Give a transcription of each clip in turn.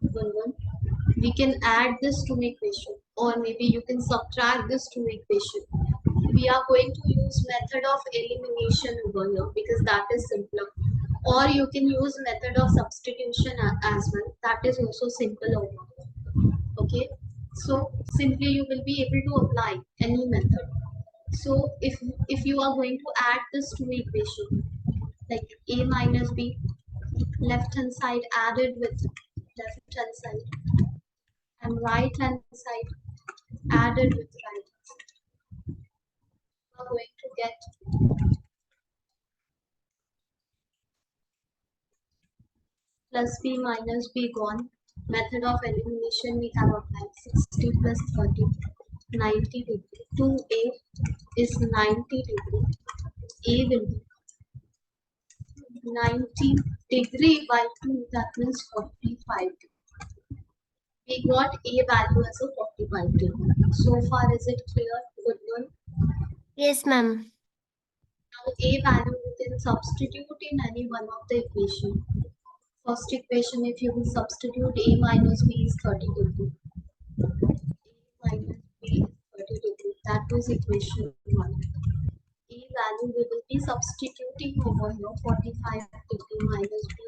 Gungun. We can add this to equation, or maybe you can subtract this to equation. We are going to use method of elimination over here because that is simpler. Or you can use method of substitution as well. That is also simple over here. Okay. So simply you will be able to apply any method. So if you are going to add this to equation, like a minus b, left hand side added with left hand side, and right hand side added with right hand side, we are going to get plus b minus b gone. Method of elimination we have applied 60 plus 30, 90 degree. 2a is 90 degree. A will be 90 degree by 2, that means 45 degree. We got a value as a 45 degree. So far is it clear? Good one. Yes, ma'am. Now a value we can substitute in any one of the equation. First equation, if you will substitute a minus b is 30 degree. A minus b is 30 degree. That was equation 1. A value we will be substituting over here. 45 degree minus b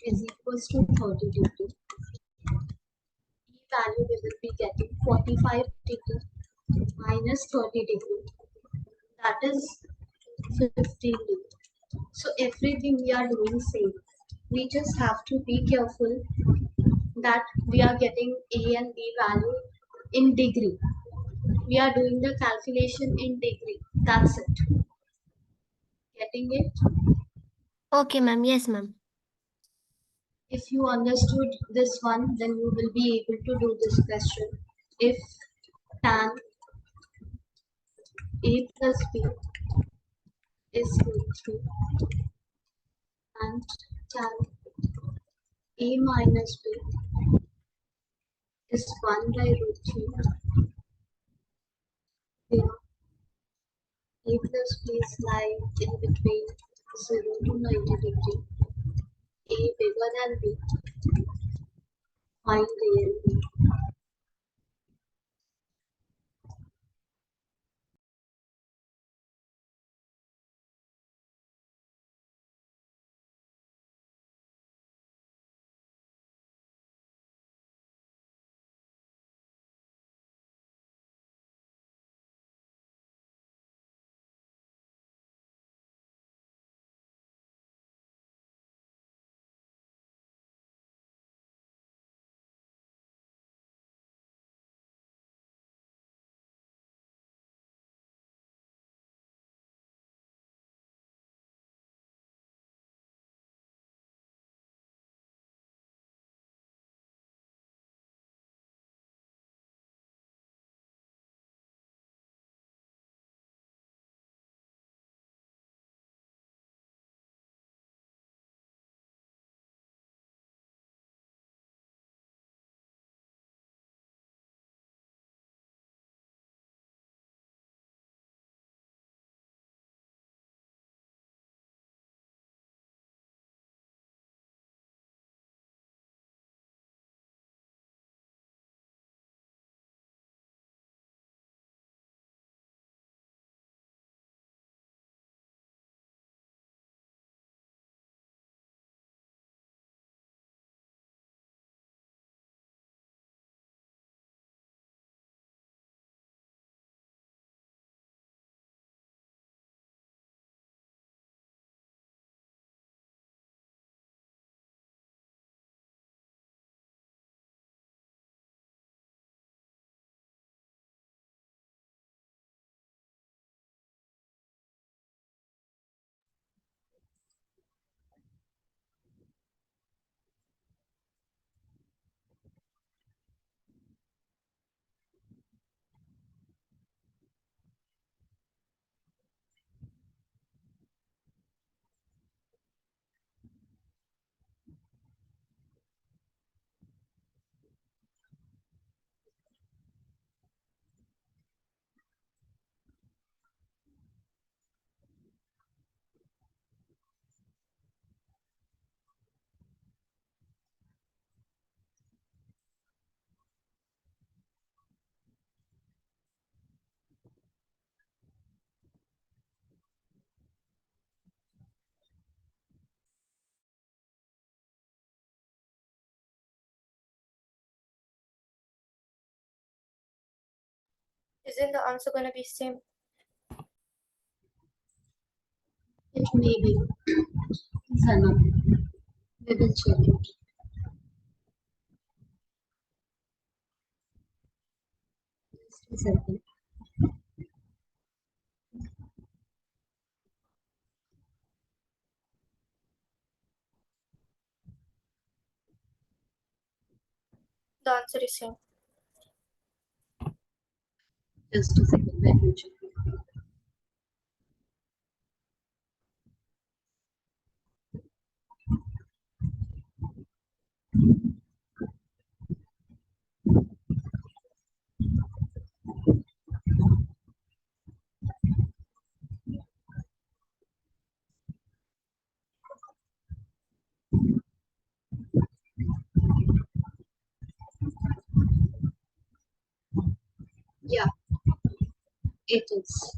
is equals to 30 degree. E value we will be getting 45 degree minus 30 degree. That is 15 degree. So everything we are doing same. We just have to be careful that we are getting A and B value in degree. We are doing the calculation in degree. That's it. Getting it? Okay, ma'am. Yes, ma'am. If you understood this one, then you will be able to do this question. If tan A plus B is root 3 and tan A minus B is 1 by root 3, where A plus B is lying in between 0 to 90 degree. A bigger than B, find A and B. Isn't the answer gonna be same? It may be. Sana, we will check it. Just a second. The answer is same. Just a second. Let me check it. Yeah, it is.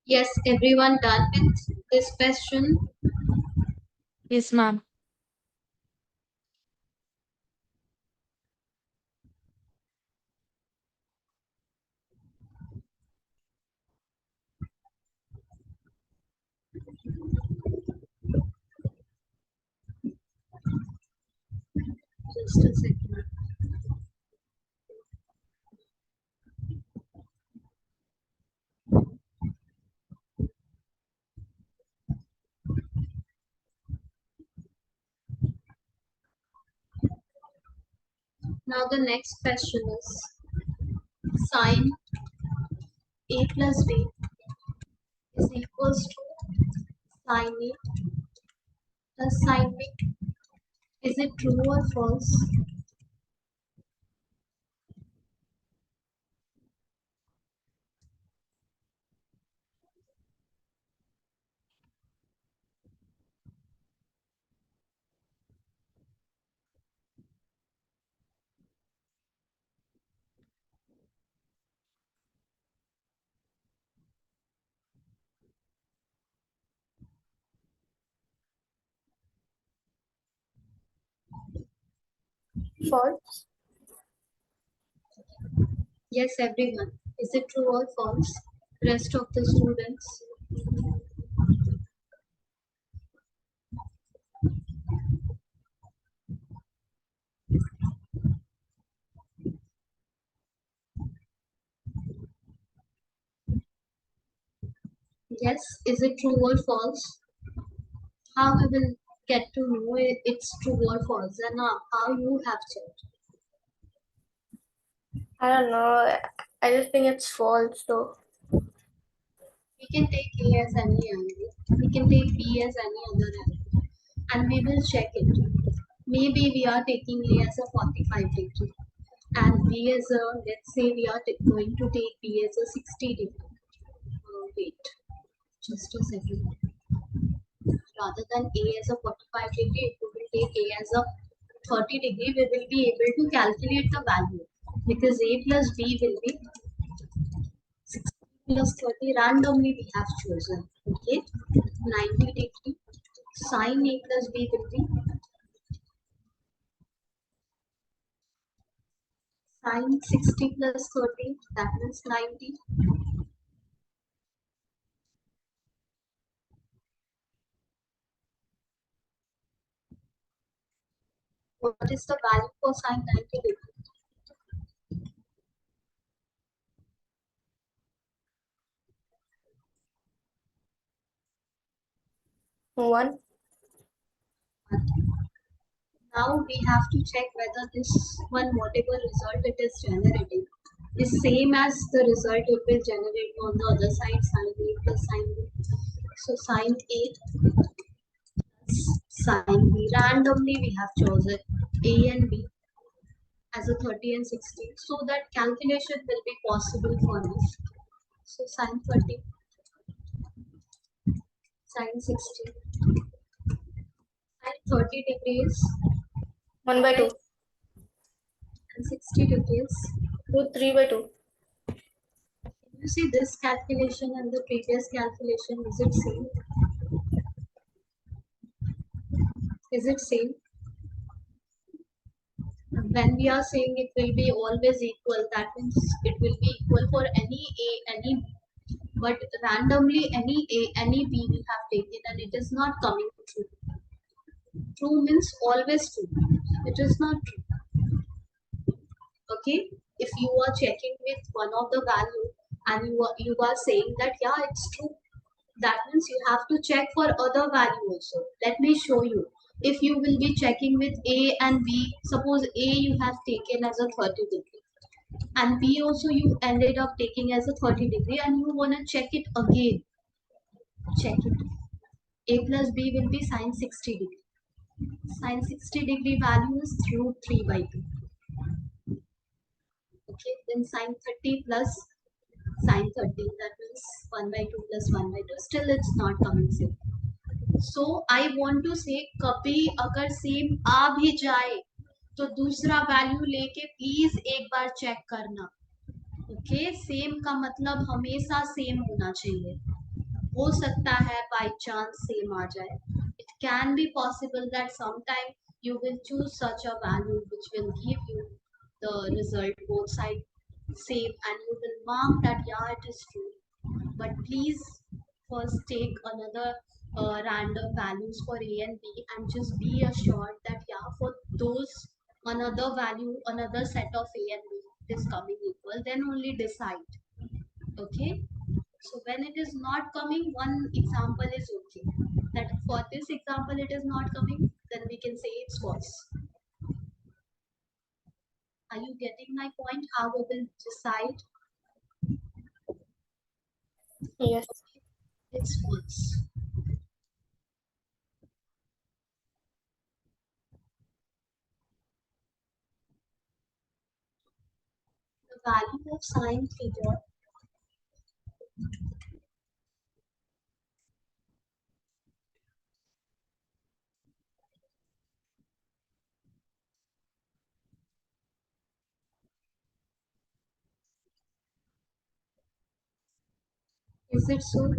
Yes, everyone done with this question? Yes, ma'am. Just a second. Now the next question is sine a plus b is equals to sine a plus sine b. Is it true or false? False. Yes, everyone. Is it true or false? Rest of the students. Yes, is it true or false? How we will get to know it's true or false and how you have checked. I don't know. I just think it's false though. We can take A as any angle. We can take B as any other angle. And we will check it. Maybe we are taking A as a 45 degree. And B as a, let's say we are going to take B as a 60 degree. Wait, just a second. Rather than A as a 45 degree, if we will take A as a 30 degree, we will be able to calculate the value. Because A plus B will be 60 plus 30 randomly we have chosen. Okay, 90 degree. Sine A plus B will be sine 60 plus 30, that means 90. What is the value for sine 90 degree? One. Now we have to check whether this one, whatever result it is generating, is same as the result it will generate on the other side, sine A plus sine B. So sine A plus sine B. Randomly we have chosen A and B as a 30 and 60 so that calculation will be possible for us. So sine 30, sine 60, sine 30 degrees 1 by 2. and 60 degrees. Root 3 by 2. You see this calculation and the previous calculation, is it same? Is it same? When we are saying it will be always equal, that means it will be equal for any A, any B. But randomly any A, any B we have taken and it is not coming true. True means always true. It is not true. Okay? If you are checking with one of the value and you are saying that yeah, it's true, that means you have to check for other value also. Let me show you. If you will be checking with A and B, suppose A you have taken as a 30 degree and B also you ended up taking as a 30 degree and you want to check it again. Check it. A plus B will be sine 60 degree. Sine 60 degree value is root 3 by 2. Okay, then sine 30 plus sine 30, that means 1 by 2 plus 1 by 2. Still it's not coming same. So I want to say कभी अगर same आ भी जाए तो दूसरा value लेके please एक बार check करना. Okay, same का मतलब हमेशा सेम होना चाहिए. हो सकता है बाय चांस सेम आ जाए. It can be possible that sometime you will choose such a value which will give you the result both side same and you will mark that yeah it is true. But please first take another random values for A and B and just be assured that yeah for those another value another set of A and B is coming equal, then only decide. Okay, so when it is not coming, one example is okay, that for this example it is not coming, then we can say it's false. Are you getting my point? How we will decide? Yes. It's false. The value of sine theta is it so?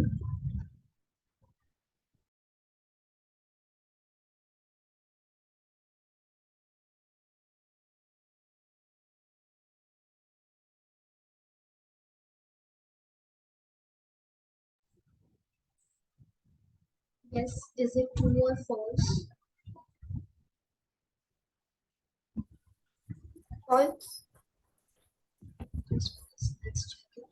Yes, is it true or false? False. It's false. Let's check it.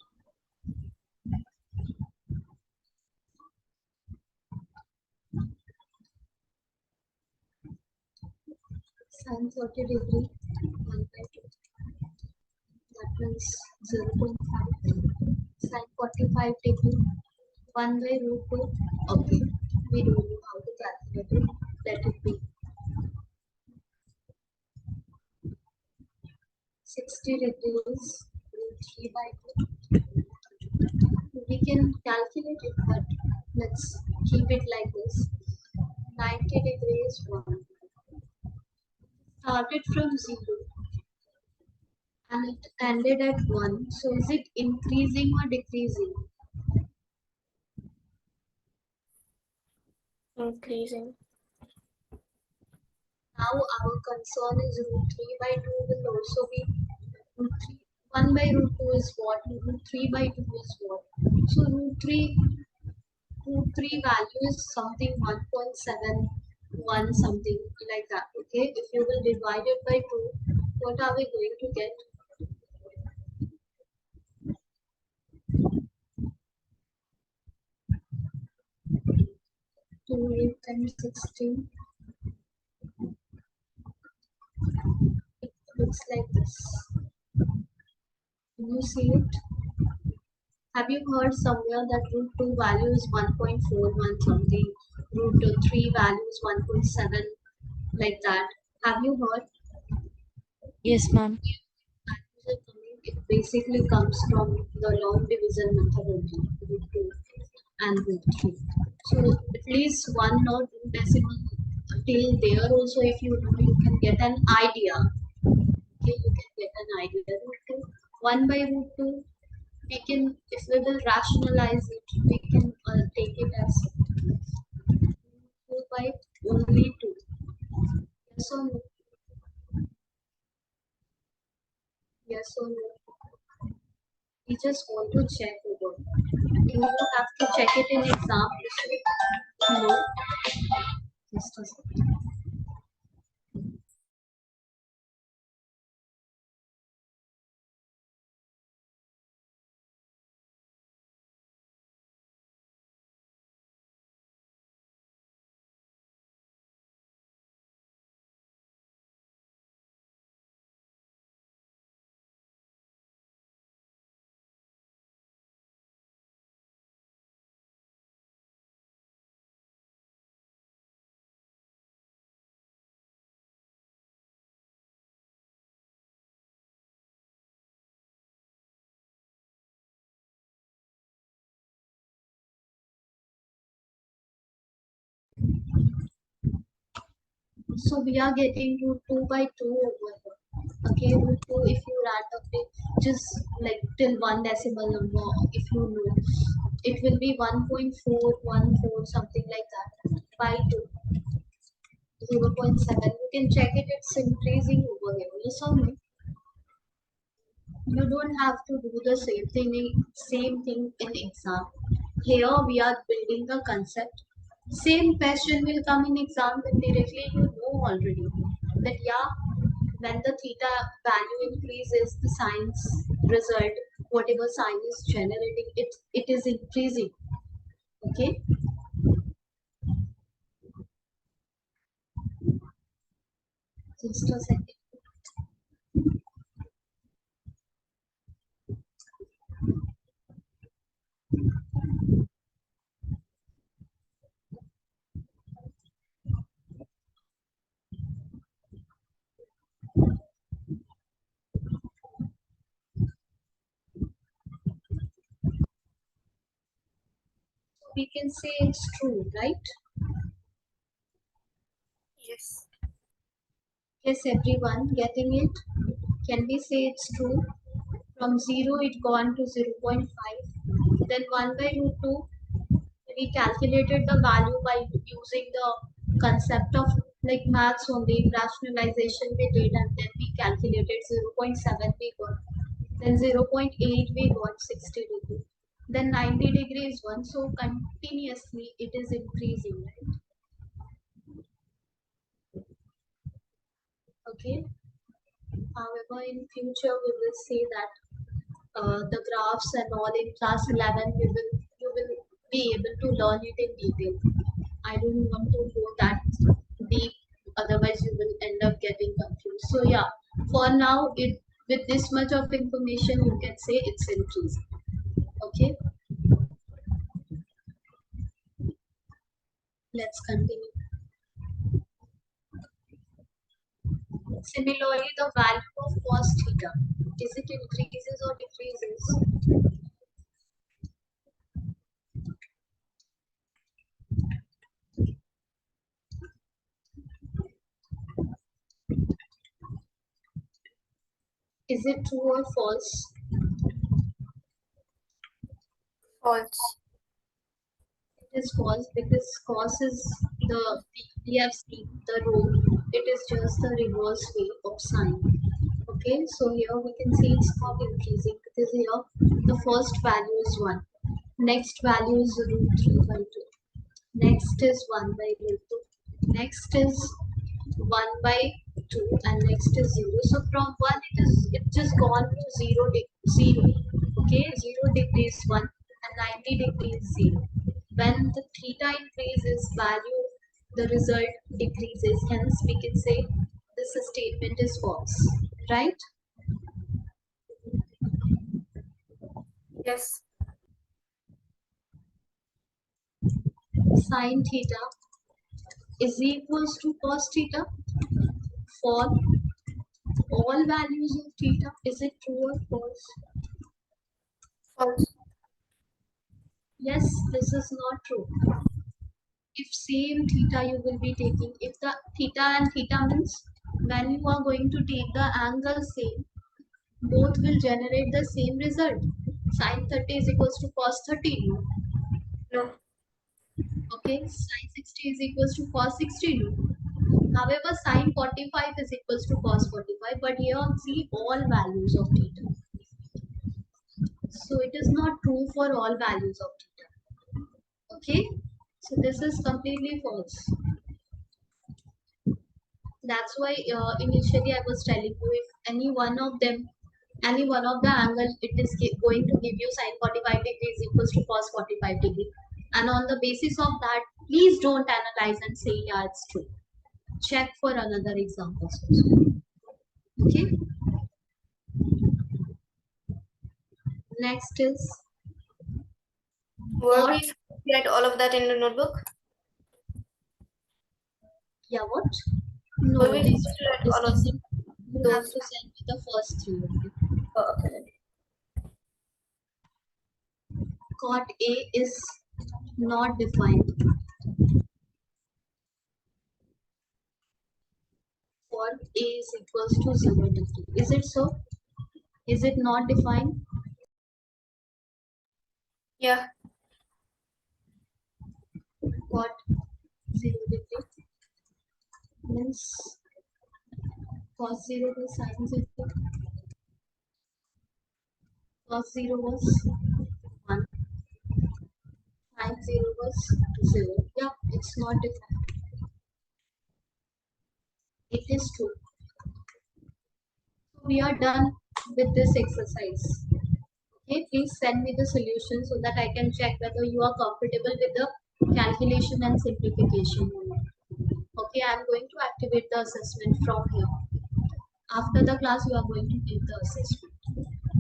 Sine 30 degree 1 by 2. That means 0.5. Sine 45 degree 1 by root 2. Okay, we don't know how to calculate it. Let it be. 60 degrees root 3 by 2. We can calculate it, but let's keep it like this. 90 degrees 1. Started from 0 and it ended at 1. So is it increasing or decreasing? Increasing. Now our concern is root 3 by 2 will also be root 3. 1 by root 2 is what? Root 3 by 2 is what? So root 3 value is something 1.71 something like that. Okay, if you will divide it by 2, what are we going to get? 2 8 times 16. It looks like this. Can you see it? Have you heard somewhere that root 2 value is 1.41 something, root 3 value is 1.7, like that? Have you heard? Yes, ma'am. Values are coming it basically comes from the long division methodology, root 2 and root 3. So at least one or two decimal till there also, if you know, you can get an idea. Okay, you can get an idea. Root 2, 1 by root 2, we can, if we will rationalize it, we can take it as 2 by only 2. Yes or no? Yes or no? We just want to check over. You don't have to check it in exam. No. Just a second. So we are getting root 2 by 2 over here. Okay, root 2, if you add up it, just like till one decimal number, if you know, it will be 1.414, something like that, by 2, 0.7. You can check it, it's increasing over here. Yes or no? You don't have to do the same thing in exam. Here we are building the concept. Same question will come in exam, then directly you know already that yeah, when the theta value increases, the science result, whatever sign is generating, it is increasing. Okay. Just a second. We can say it's true, right? Yes. Yes, everyone getting it? Can we say it's true? From 0 it gone to 0.5. Then 1 by root 2, we calculated the value by using the concept of like maths only, rationalization we did, and then we calculated 0.7 we got. Then 0.8 we got 60 degree. Then 90 degrees one. So continuously it is increasing, right? Okay. However, in future we will see that the graphs and all in class 11 you will be able to learn it in detail. I don't want to go that deep, otherwise you will end up getting confused. So yeah, for now, it with this much of information, you can say it's increasing. Okay, let's continue. Similarly, the value of cos theta, is it increases or decreases? Is it true or false? False. It is false because cos is the we have seen the rule. It is just the reverse way of sine. Okay, so here we can see it's not increasing because here the first value is 1. Next value is root 3 by 2. Next is 1 by root 2. Next is 1 by 2 and next is 0. So from 1 it just gone to 0. Okay, 0 degrees 1 and 90 degrees 0. When the theta increases, value, the result decreases. Hence, we can say this statement is false. Right? Yes. Sine theta is equals to cos theta, fall all values of theta? Is it true or false? False. Yes, this is not true. If same theta you will be taking, if the theta and theta means when you are going to take the angle same, both will generate the same result. Sin 30 is equals to cos 30. No. Okay, sin 60 is equals to cos 60. However, sin 45 is equals to cos 45, but here see all values of theta. So it is not true for all values of theta. Okay, so this is completely false. That's why initially I was telling you, if any one of them, any one of the angle, it is going to give you sin 45 degrees equals to cos 45 degree. And on the basis of that, please don't analyze and say, yeah, it's true. Check for another examples also. Okay. Next is, Were or, we supposed to write all of that in the notebook? yeah, what? Were No, we these supposed to write all of discussing. You have those? to send me the first three. Okay? Oh, okay. Then. Cot A is not defined for A is equals to 0 degree. Is it so? Is it not defined? Yeah. Cot 0 degree means cos 0 was sin 0. Cos 0 was 1. Sin 0 was 0. Yeah, it's not defined. It is true. So we are done with this exercise. Okay, please send me the solution so that I can check whether you are comfortable with the calculation and simplification or not. Okay, I am going to activate the assessment from here. After the class, you are going to give the assessment.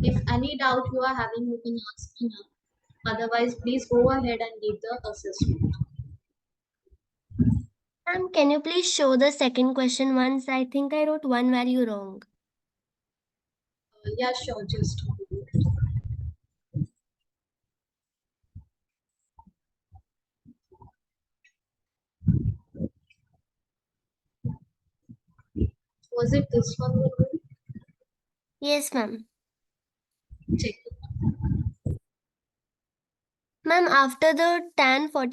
If any doubt you are having, you can ask me now. Otherwise, please go ahead and give the assessment. Ma'am, can you please show the second question once? I think I wrote one value wrong. Yeah, sure, just a moment. Was it this one? Yes, ma'am. Check it. Ma'am, after the tan 40